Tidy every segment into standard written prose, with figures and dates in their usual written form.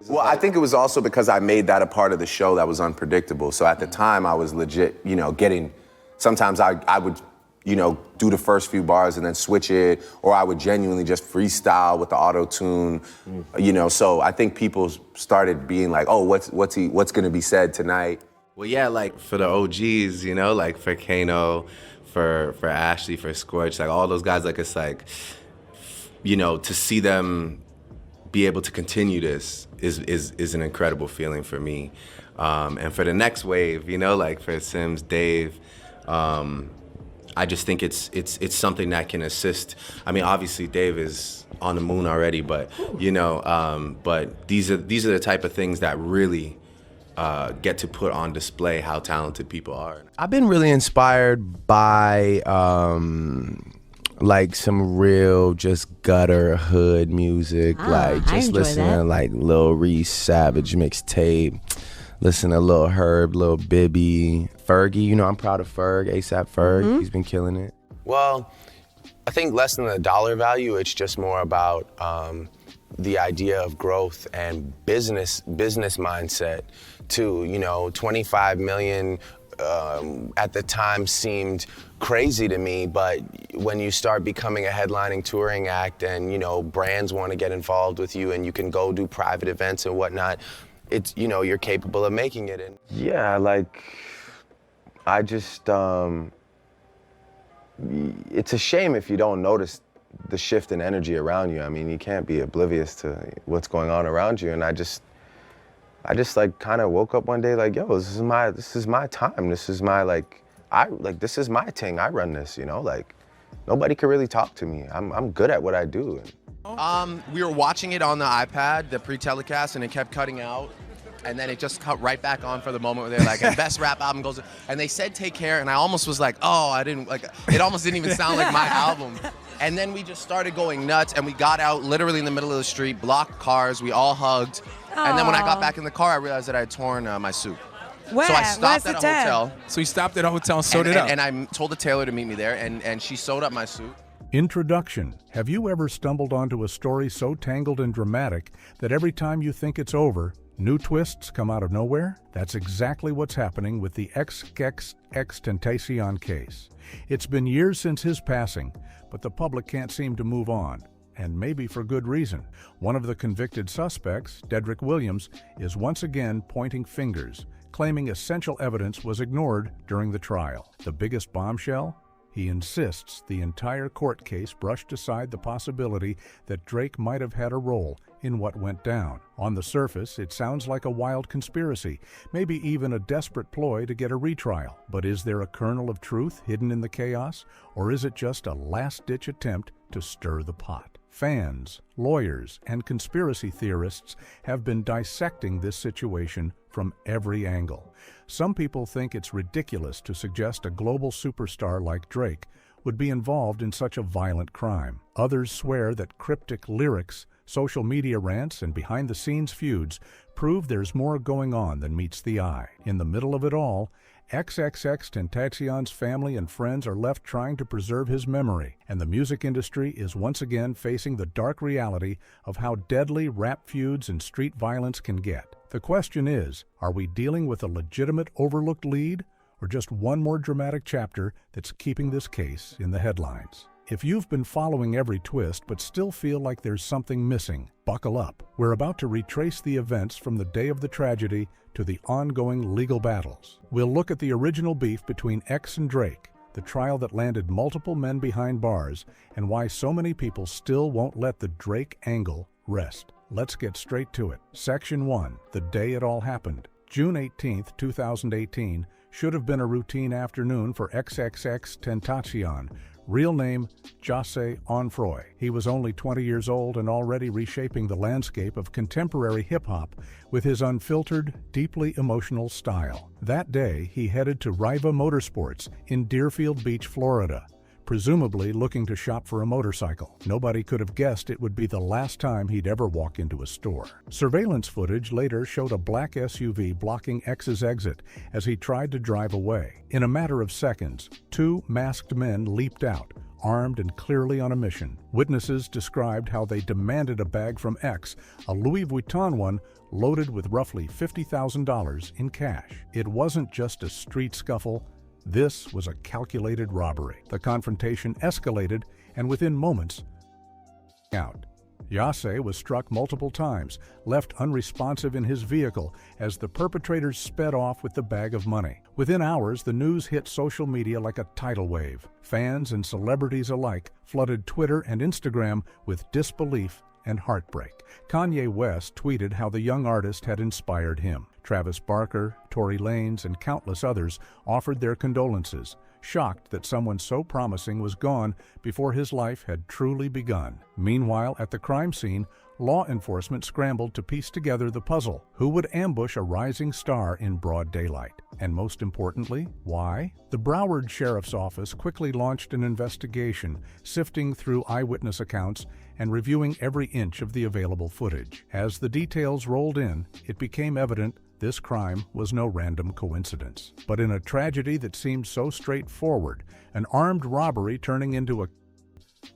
Well, I think it was also because I made that a part of the show that was unpredictable. So at the time, I was legit, sometimes I would, do the first few bars and then switch it, or I would genuinely just freestyle with the auto-tune, so I think people started being like, oh, what's gonna be said tonight? Well, yeah, like for the OGs, like for Kano, for Ashley, for Scorch, like all those guys, like it's like, to see them be able to continue this is an incredible feeling for me. And for the next wave, like for Sims, Dave, I just think it's something that can assist. I mean, obviously Dave is on the moon already, but but these are the type of things that really get to put on display how talented people are. I've been really inspired by like some real just gutter hood music, like just listening to like Lil Reese Savage mixtape, listen to Lil Herb, Lil Bibby, Fergie. I'm proud of Ferg, ASAP Ferg. He's been killing it. Well, I think less than the dollar value, it's just more about the idea of growth and business mindset too. 25 million at the time seemed crazy to me, but when you start becoming a headlining touring act and brands want to get involved with you and you can go do private events and whatnot, it's you're capable of making it. And yeah, like I just it's a shame if you don't notice the shift in energy around you. I mean, you can't be oblivious to what's going on around you. And I just like kind of woke up one day like, yo, this is my time. This is my this is my thing. I run this, like nobody can really talk to me. I'm good at what I do. We were watching it on the iPad, the pre-telecast, and it kept cutting out. And then it just cut right back on for the moment where they're like, and best rap album goes, and they said Take Care, and I almost was like, oh, I didn't, like, it almost didn't even sound like my album. And then we just started going nuts, and we got out literally in the middle of the street, blocked cars, we all hugged. Aww. And then when I got back in the car, I realized that I had torn my suit. Where? So I stopped at a hotel. So you stopped at a hotel and sewed it up. And I told the tailor to meet me there, and she sewed up my suit. Introduction. Have you ever stumbled onto a story so tangled and dramatic that every time you think it's over, new twists come out of nowhere? That's exactly what's happening with the XXXTentacion case. It's been years since his passing, but the public can't seem to move on, and maybe for good reason. One of the convicted suspects, Dedrick Williams, is once again pointing fingers, claiming essential evidence was ignored during the trial. The biggest bombshell? He insists the entire court case brushed aside the possibility that Drake might have had a role in what went down. On the surface, it sounds like a wild conspiracy, maybe even a desperate ploy to get a retrial. But is there a kernel of truth hidden in the chaos, or is it just a last-ditch attempt to stir the pot? Fans, lawyers, and conspiracy theorists have been dissecting this situation from every angle. Some people think it's ridiculous to suggest a global superstar like Drake would be involved in such a violent crime. Others swear that cryptic lyrics, social media rants, and behind-the-scenes feuds prove there's more going on than meets the eye. In the middle of it all, XXXTentacion's family and friends are left trying to preserve his memory, and the music industry is once again facing the dark reality of how deadly rap feuds and street violence can get. The question is, are we dealing with a legitimate overlooked lead, or just one more dramatic chapter that's keeping this case in the headlines? If you've been following every twist but still feel like there's something missing, buckle up. We're about to retrace the events from the day of the tragedy to the ongoing legal battles. We'll look at the original beef between X and Drake, the trial that landed multiple men behind bars, and why so many people still won't let the Drake angle rest. Let's get straight to it. Section 1. The day it all happened. June 18, 2018, should have been a routine afternoon for XXXTentacion, real name Jose Onfroy. He was only 20 years old and already reshaping the landscape of contemporary hip-hop with his unfiltered, deeply emotional style. That day, he headed to Riva Motorsports in Deerfield Beach, Florida, presumably looking to shop for a motorcycle. Nobody could have guessed it would be the last time he'd ever walk into a store. Surveillance footage later showed a black SUV blocking X's exit as he tried to drive away. In a matter of seconds, two masked men leaped out, armed and clearly on a mission. Witnesses described how they demanded a bag from X, a Louis Vuitton one loaded with roughly $50,000 in cash. It wasn't just a street scuffle. This was a calculated robbery. The confrontation escalated, and within moments, out. Yase was struck multiple times, left unresponsive in his vehicle as the perpetrators sped off with the bag of money. Within hours, the news hit social media like a tidal wave. Fans and celebrities alike flooded Twitter and Instagram with disbelief and heartbreak. Kanye West tweeted how the young artist had inspired him. Travis Barker, Tory Lanez, and countless others offered their condolences, shocked that someone so promising was gone before his life had truly begun. Meanwhile, at the crime scene, law enforcement scrambled to piece together the puzzle. Who would ambush a rising star in broad daylight? And most importantly, why? The Broward Sheriff's Office quickly launched an investigation, sifting through eyewitness accounts and reviewing every inch of the available footage. As the details rolled in, it became evident this crime was no random coincidence. But in a tragedy that seemed so straightforward, an armed robbery turning into a...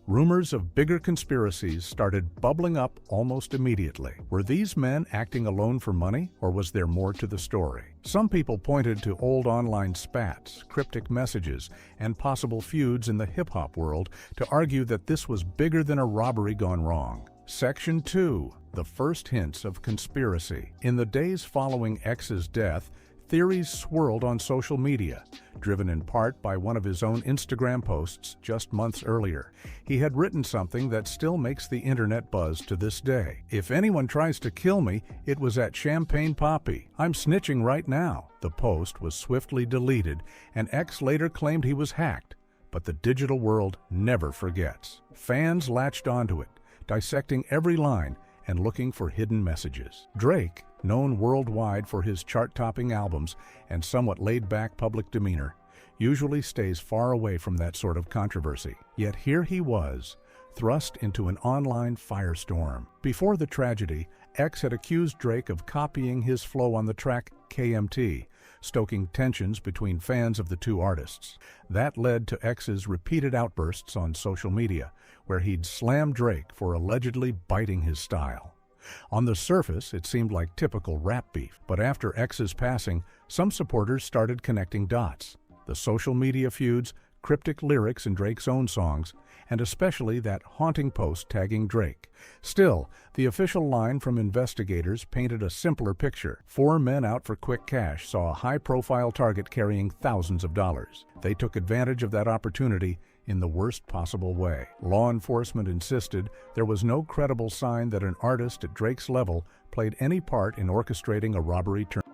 Rumors of bigger conspiracies started bubbling up almost immediately. Were these men acting alone for money, or was there more to the story? Some people pointed to old online spats, cryptic messages, and possible feuds in the hip-hop world to argue that this was bigger than a robbery gone wrong. Section 2. The first hints of conspiracy. In the days following X's death, theories swirled on social media, driven in part by one of his own Instagram posts just months earlier. He had written something that still makes the internet buzz to this day. "If anyone tries to kill me, it was at Champagne Poppy. I'm snitching right now." The post was swiftly deleted, and X later claimed he was hacked. But the digital world never forgets. Fans latched onto it, dissecting every line and looking for hidden messages. Drake, known worldwide for his chart-topping albums and somewhat laid-back public demeanor, usually stays far away from that sort of controversy. Yet here he was, thrust into an online firestorm. Before the tragedy, X had accused Drake of copying his flow on the track KMT, stoking tensions between fans of the two artists. That led to X's repeated outbursts on social media, where he'd slam Drake for allegedly biting his style. On the surface, it seemed like typical rap beef, but after X's passing, some supporters started connecting dots. The social media feuds, cryptic lyrics in Drake's own songs, and especially that haunting post tagging Drake. Still, the official line from investigators painted a simpler picture. 4 men out for quick cash saw a high-profile target carrying thousands of dollars. They took advantage of that opportunity in the worst possible way. Law enforcement insisted there was no credible sign that an artist at Drake's level played any part in orchestrating a robbery turn.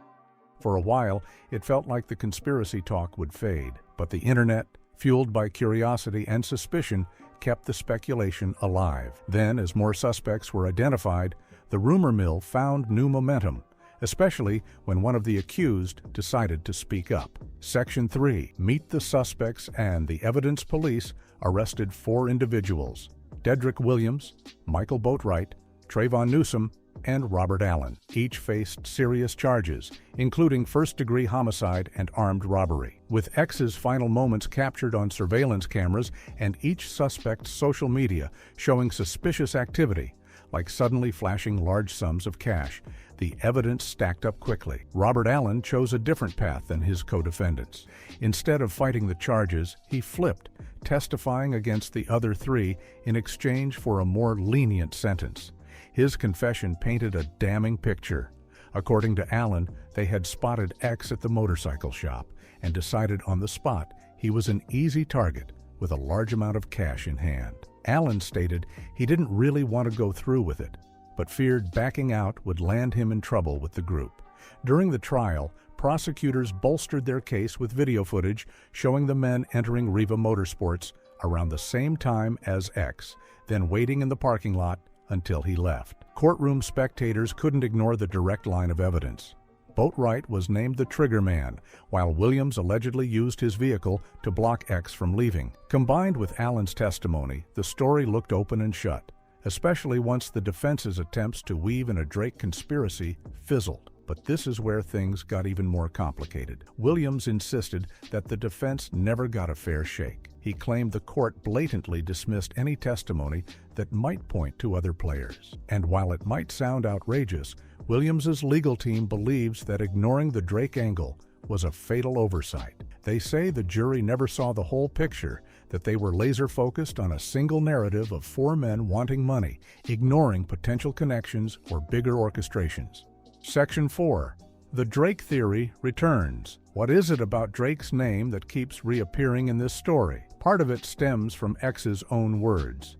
For a while, it felt like the conspiracy talk would fade, but the internet, fueled by curiosity and suspicion, kept the speculation alive. Then, as more suspects were identified, the rumor mill found new momentum, especially when one of the accused decided to speak up. Section 3. Meet the suspects, and the evidence police arrested 4 individuals: Dedrick Williams, Michael Boatwright, Trayvon Newsom, and Robert Allen. Each faced serious charges, including first-degree homicide and armed robbery. With X's final moments captured on surveillance cameras and each suspect's social media showing suspicious activity, like suddenly flashing large sums of cash, the evidence stacked up quickly. Robert Allen chose a different path than his co-defendants. Instead of fighting the charges, he flipped, testifying against the other 3 in exchange for a more lenient sentence. His confession painted a damning picture. According to Allen, they had spotted X at the motorcycle shop and decided on the spot he was an easy target with a large amount of cash in hand. Allen stated he didn't really want to go through with it, but feared backing out would land him in trouble with the group. During the trial, prosecutors bolstered their case with video footage showing the men entering Riva Motorsports around the same time as X, then waiting in the parking lot until he left. Courtroom spectators couldn't ignore the direct line of evidence. Boatwright was named the trigger man, while Williams allegedly used his vehicle to block X from leaving. Combined with Allen's testimony, the story looked open and shut, especially once the defense's attempts to weave in a Drake conspiracy fizzled. But this is where things got even more complicated. Williams insisted that the defense never got a fair shake. he claimed the court blatantly dismissed any testimony that might point to other players. And while it might sound outrageous, Williams's legal team believes that ignoring the Drake angle was a fatal oversight. They say the jury never saw the whole picture, that they were laser-focused on a single narrative of 4 men wanting money, ignoring potential connections or bigger orchestrations. Section 4. The Drake Theory returns. What is it about Drake's name that keeps reappearing in this story? Part of it stems from X's own words.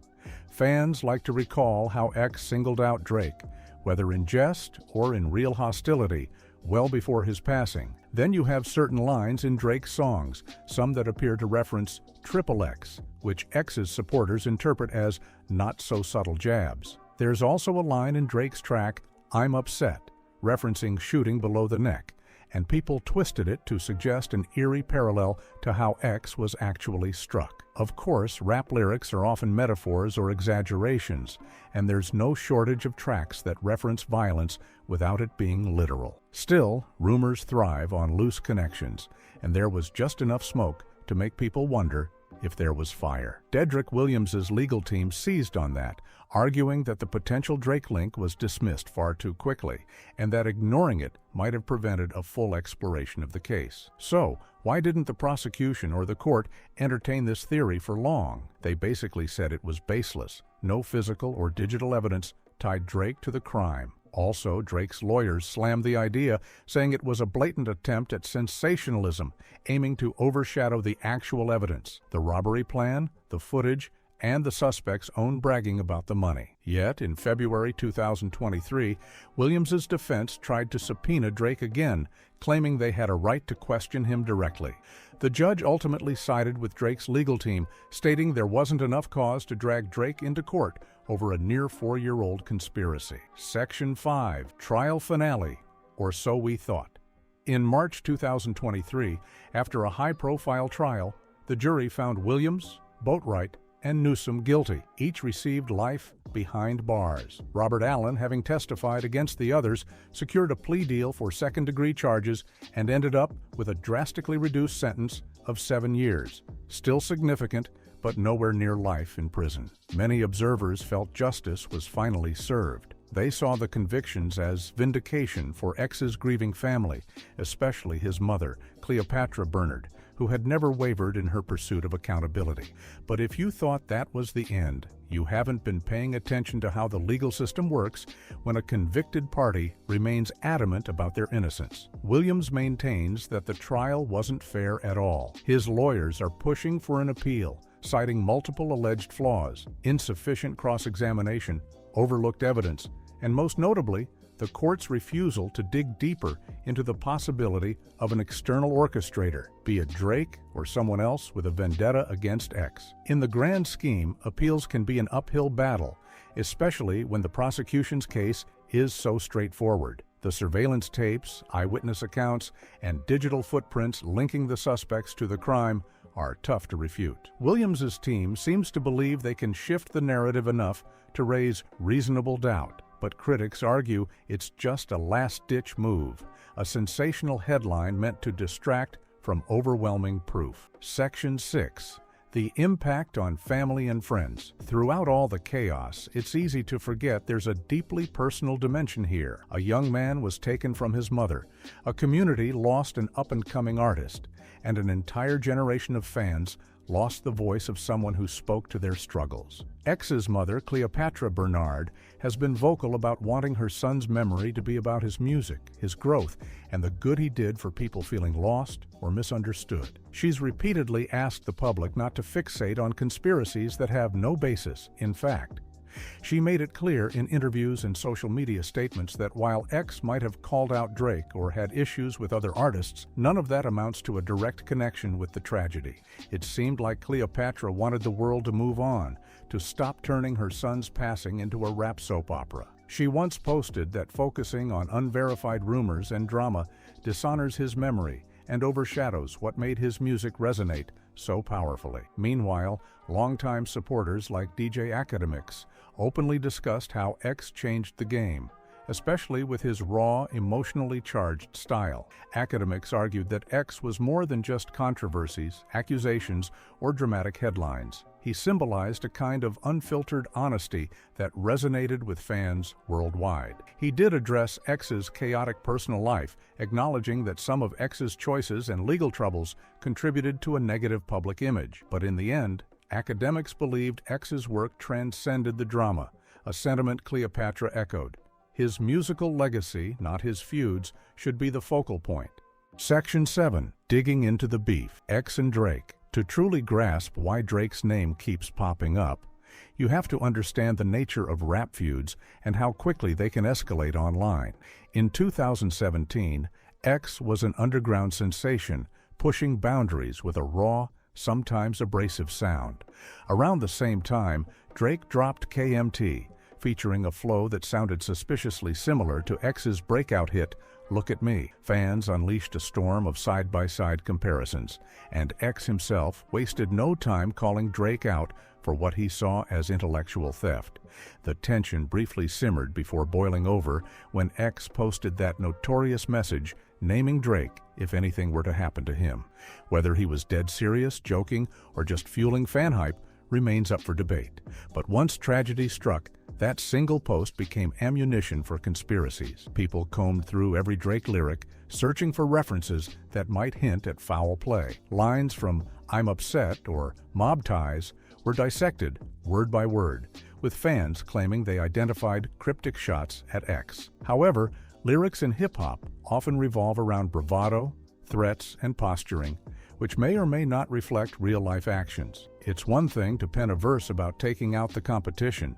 Fans like to recall how X singled out Drake, whether in jest or in real hostility, well before his passing. Then you have certain lines in Drake's songs, some that appear to reference XXX, which X's supporters interpret as not-so-subtle jabs. There's also a line in Drake's track, I'm Upset, referencing shooting below the neck, and people twisted it to suggest an eerie parallel to how X was actually struck. Of course, rap lyrics are often metaphors or exaggerations, and there's no shortage of tracks that reference violence without it being literal. Still, rumors thrive on loose connections, and there was just enough smoke to make people wonder if there was fire. Dedrick Williams's legal team seized on that, arguing that the potential Drake link was dismissed far too quickly, and that ignoring it might have prevented a full exploration of the case. So, why didn't the prosecution or the court entertain this theory for long? They basically said it was baseless. No physical or digital evidence tied Drake to the crime. Also, Drake's lawyers slammed the idea, saying it was a blatant attempt at sensationalism, aiming to overshadow the actual evidence, the robbery plan, the footage, and the suspect's own bragging about the money. Yet, in February 2023, Williams's defense tried to subpoena Drake again, claiming they had a right to question him directly. The judge ultimately sided with Drake's legal team, stating there wasn't enough cause to drag Drake into court over a near 4-year-old conspiracy. Section 5, Trial Finale, or so we thought. In March 2023, after a high-profile trial, the jury found Williams, Boatwright, and Newsom guilty. Each received life behind bars. Robert Allen, having testified against the others, secured a plea deal for second-degree charges and ended up with a drastically reduced sentence of 7 years. Still significant, but nowhere near life in prison. Many observers felt justice was finally served. They saw the convictions as vindication for X's grieving family, especially his mother, Cleopatra Bernard, who had never wavered in her pursuit of accountability. But if you thought that was the end, you haven't been paying attention to how the legal system works when a convicted party remains adamant about their innocence. Williams maintains that the trial wasn't fair at all. His lawyers are pushing for an appeal, citing multiple alleged flaws, insufficient cross-examination, overlooked evidence, and most notably, the court's refusal to dig deeper into the possibility of an external orchestrator, be it Drake or someone else with a vendetta against X. In the grand scheme, appeals can be an uphill battle, especially when the prosecution's case is so straightforward. The surveillance tapes, eyewitness accounts, and digital footprints linking the suspects to the crime are tough to refute. Williams's team seems to believe they can shift the narrative enough to raise reasonable doubt, but critics argue it's just a last-ditch move, a sensational headline meant to distract from overwhelming proof. Section 6. The impact on family and friends. Throughout all the chaos, it's easy to forget there's a deeply personal dimension here. A young man was taken from his mother, a community lost an up-and-coming artist, and an entire generation of fans lost the voice of someone who spoke to their struggles. X's mother, Cleopatra Bernard, has been vocal about wanting her son's memory to be about his music, his growth, and the good he did for people feeling lost or misunderstood. She's repeatedly asked the public not to fixate on conspiracies that have no basis in fact. She made it clear in interviews and social media statements that while X might have called out Drake or had issues with other artists, none of that amounts to a direct connection with the tragedy. It seemed like Cleopatra wanted the world to move on, to stop turning her son's passing into a rap soap opera. She once posted that focusing on unverified rumors and drama dishonors his memory and overshadows what made his music resonate so powerfully. Meanwhile, longtime supporters like DJ Academics openly discussed how X changed the game, especially with his raw, emotionally charged style. Academics argued that X was more than just controversies, accusations, or dramatic headlines. He symbolized a kind of unfiltered honesty that resonated with fans worldwide. He did address X's chaotic personal life, acknowledging that some of X's choices and legal troubles contributed to a negative public image. But in the end, academics believed X's work transcended the drama, a sentiment Cleopatra echoed. His musical legacy, not his feuds, should be the focal point. Section 7. Digging into the beef. X and Drake. To truly grasp why Drake's name keeps popping up, you have to understand the nature of rap feuds and how quickly they can escalate online. In 2017, X was an underground sensation, pushing boundaries with a raw, sometimes abrasive sound. Around the same time, Drake dropped KMT, featuring a flow that sounded suspiciously similar to X's breakout hit, Look at Me. Fans unleashed a storm of side-by-side comparisons, and X himself wasted no time calling Drake out for what he saw as intellectual theft. The tension briefly simmered before boiling over when X posted that notorious message naming Drake if anything were to happen to him. Whether he was dead serious, joking, or just fueling fan hype remains up for debate. But once tragedy struck, that single post became ammunition for conspiracies. People combed through every Drake lyric, searching for references that might hint at foul play. Lines from I'm Upset or Mob Ties were dissected word by word, with fans claiming they identified cryptic shots at X. However, lyrics in hip-hop often revolve around bravado, threats, and posturing, which may or may not reflect real-life actions. It's one thing to pen a verse about taking out the competition.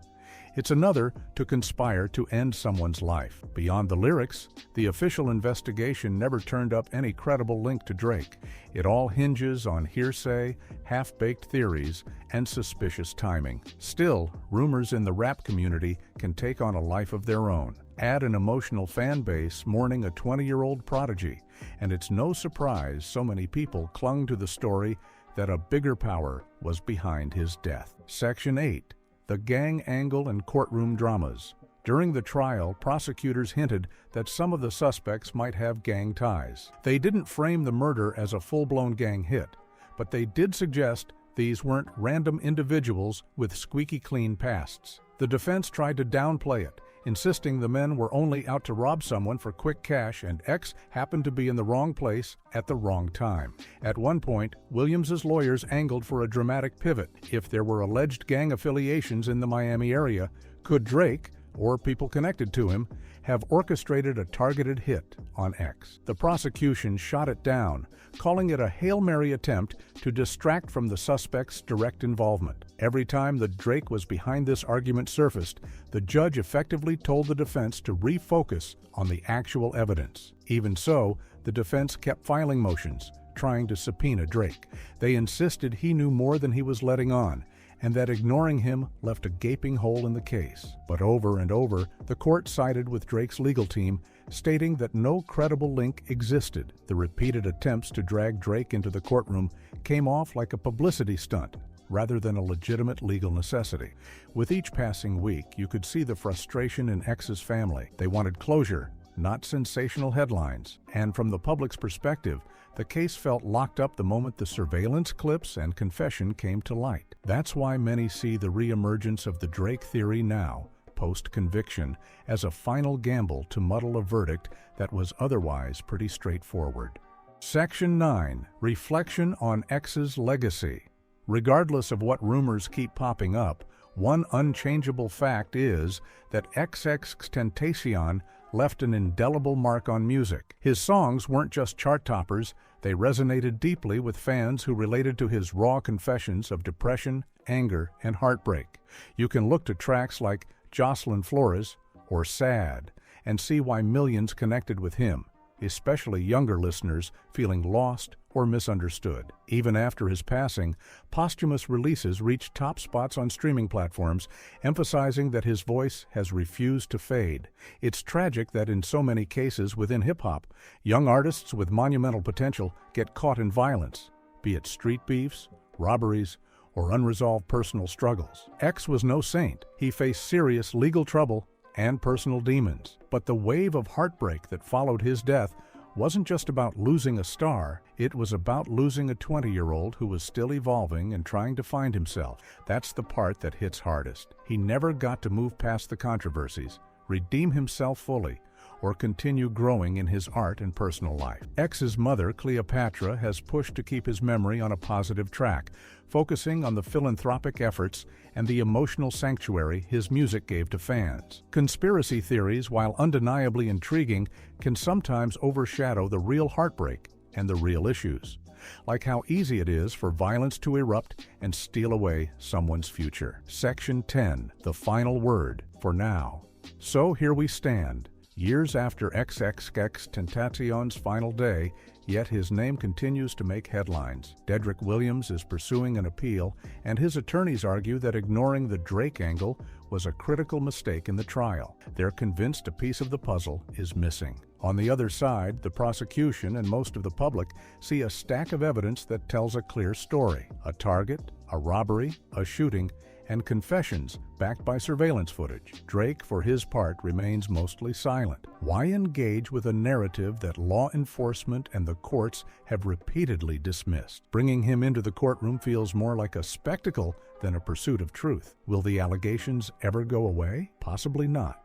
It's another to conspire to end someone's life. Beyond the lyrics, the official investigation never turned up any credible link to Drake. It all hinges on hearsay, half-baked theories, and suspicious timing. Still, rumors in the rap community can take on a life of their own. Add an emotional fan base mourning a 20-year-old prodigy, and it's no surprise so many people clung to the story that a bigger power was behind his death. Section 8. The gang angle and courtroom dramas. During the trial, prosecutors hinted that some of the suspects might have gang ties. They didn't frame the murder as a full-blown gang hit, but they did suggest these weren't random individuals with squeaky clean pasts. The defense tried to downplay it, insisting the men were only out to rob someone for quick cash and X happened to be in the wrong place at the wrong time. At one point, Williams's lawyers angled for a dramatic pivot. If there were alleged gang affiliations in the Miami area, could Drake, or people connected to him, have orchestrated a targeted hit on X? The prosecution shot it down, calling it a Hail Mary attempt to distract from the suspect's direct involvement. Every time that Drake was behind this argument surfaced, the judge effectively told the defense to refocus on the actual evidence. Even so, the defense kept filing motions, trying to subpoena Drake. They insisted he knew more than he was letting on, and that ignoring him left a gaping hole in the case. But over and over, the court sided with Drake's legal team, stating that no credible link existed. The repeated attempts to drag Drake into the courtroom came off like a publicity stunt, rather than a legitimate legal necessity. With each passing week, you could see the frustration in X's family. They wanted closure, not sensational headlines. And from the public's perspective, the case felt locked up the moment the surveillance clips and confession came to light. That's why many see the reemergence of the Drake theory now, post-conviction, as a final gamble to muddle a verdict that was otherwise pretty straightforward. Section 9. Reflection on X's legacy. Regardless of what rumors keep popping up, one unchangeable fact is that XXXTentacion left an indelible mark on music. His songs weren't just chart toppers, they resonated deeply with fans who related to his raw confessions of depression, anger, and heartbreak. You can look to tracks like Jocelyn Flores or Sad and see why millions connected with him, especially younger listeners feeling lost or misunderstood. Even after his passing, posthumous releases reached top spots on streaming platforms, emphasizing that his voice has refused to fade. It's tragic that in so many cases within hip-hop, young artists with monumental potential get caught in violence, be it street beefs, robberies, or unresolved personal struggles. X was no saint. He faced serious legal trouble and personal demons. But the wave of heartbreak that followed his death wasn't just about losing a star, it was about losing a 20-year-old who was still evolving and trying to find himself. That's the part that hits hardest. He never got to move past the controversies, redeem himself fully, or continue growing in his art and personal life. X's mother, Cleopatra, has pushed to keep his memory on a positive track, focusing on the philanthropic efforts and the emotional sanctuary his music gave to fans. Conspiracy theories, while undeniably intriguing, can sometimes overshadow the real heartbreak and the real issues, like how easy it is for violence to erupt and steal away someone's future. Section 10, the final word, for now. So here we stand, years after XXXTentacion's final day, yet his name continues to make headlines. Dedrick Williams is pursuing an appeal, and his attorneys argue that ignoring the Drake angle was a critical mistake in the trial. They're convinced a piece of the puzzle is missing. On the other side, the prosecution and most of the public see a stack of evidence that tells a clear story: a target, a robbery, a shooting, and confessions backed by surveillance footage. Drake, for his part, remains mostly silent. Why engage with a narrative that law enforcement and the courts have repeatedly dismissed? Bringing him into the courtroom feels more like a spectacle than a pursuit of truth. Will the allegations ever go away? Possibly not.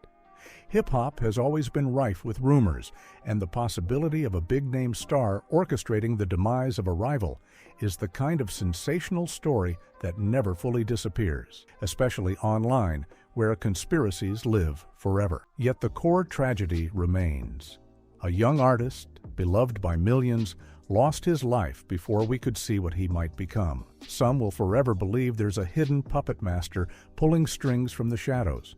Hip-hop has always been rife with rumors, and the possibility of a big-name star orchestrating the demise of a rival is the kind of sensational story that never fully disappears, especially online, where conspiracies live forever. Yet the core tragedy remains. A young artist, beloved by millions, lost his life before we could see what he might become. Some will forever believe there's a hidden puppet master pulling strings from the shadows.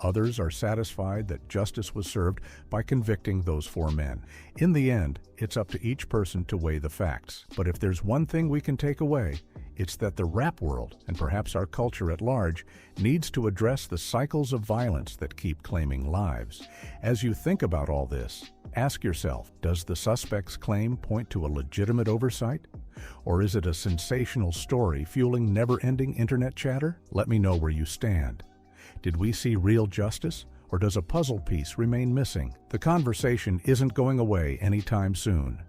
Others are satisfied that justice was served by convicting those 4 men. In the end, it's up to each person to weigh the facts. But if there's one thing we can take away, it's that the rap world, and perhaps our culture at large, needs to address the cycles of violence that keep claiming lives. As you think about all this, ask yourself, does the suspect's claim point to a legitimate oversight? Or is it a sensational story fueling never-ending internet chatter? Let me know where you stand. Did we see real justice, or does a puzzle piece remain missing? The conversation isn't going away anytime soon.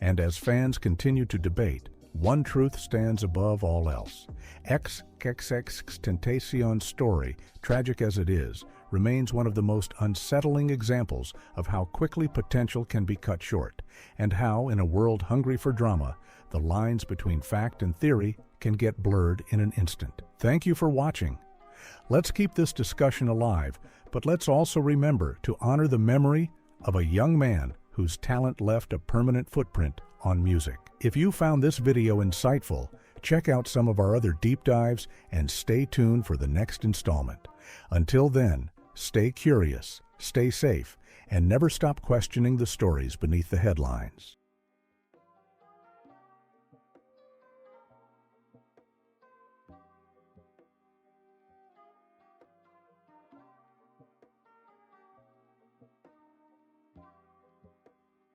And as fans continue to debate, one truth stands above all else. XXXTentacion's story, tragic as it is, remains one of the most unsettling examples of how quickly potential can be cut short, and how, in a world hungry for drama, the lines between fact and theory can get blurred in an instant. Thank you for watching. Let's keep this discussion alive, but let's also remember to honor the memory of a young man whose talent left a permanent footprint on music. If you found this video insightful, check out some of our other deep dives and stay tuned for the next installment. Until then, stay curious, stay safe, and never stop questioning the stories beneath the headlines.